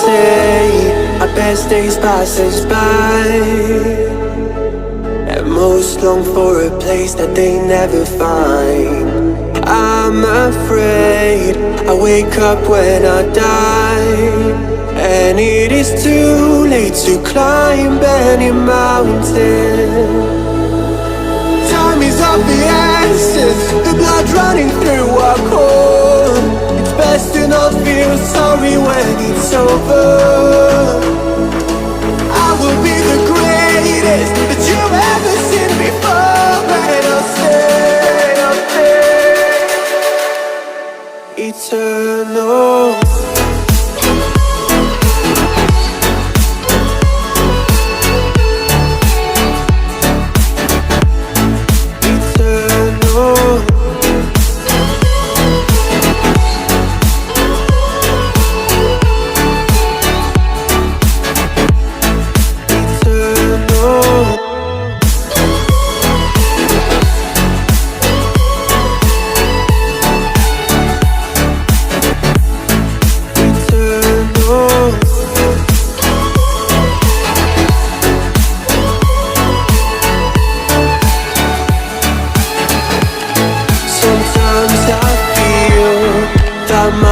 say our best days passes by, and most long for a place that they never find. I'm afraid I wake up when I die, and it is too late to climb any mountain. Time is of the essence, the blood running through our core. It's best to not feel sorry when it's over. I will be the greatest that you've ever seen before, and I'll stay eternal.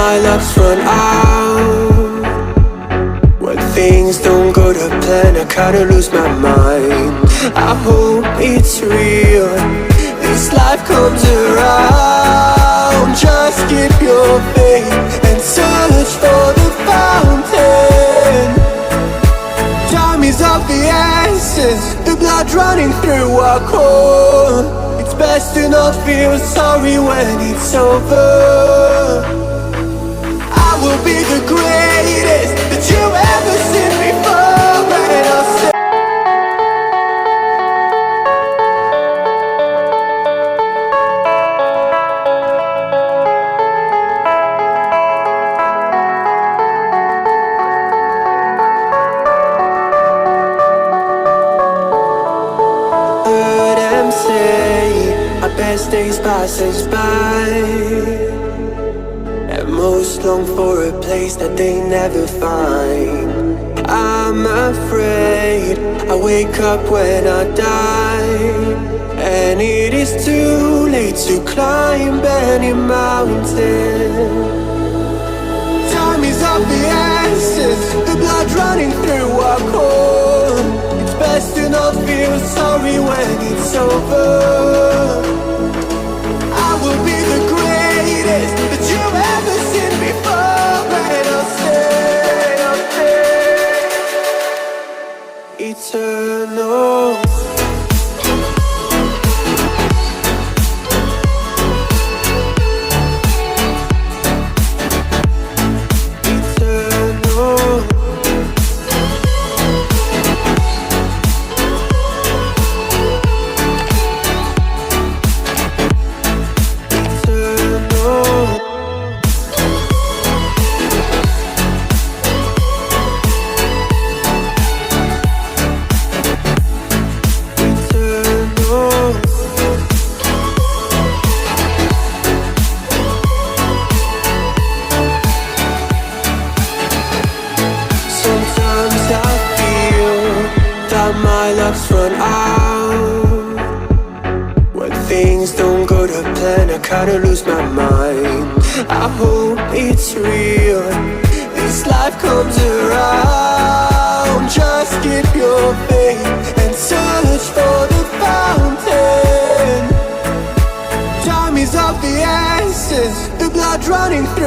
My luck's run out. When things don't go to plan, I kinda lose my mind. I hope it's real, this life comes around. Just keep your faith and search for the fountain. Time is of the essence, the blood running through our core. It's best to not feel sorry when it's over. I will be the greatest that you've ever seen before, and I'll say heard them say our best days passes by, and most long for a place that they never find. I'm afraid I wake up when I die, and it is too late to climb any mountain. Time is of the essence, the blood running through our core. It's best to not feel sorry when it's over. I will be the greatest that you've ever seen before, and I'll stay eternal. My luck's run out. When things don't go to plan, I kinda lose my mind. I hope it's real, this life comes around. Just keep your faith and search for the fountain. Time is of the essence, the blood running through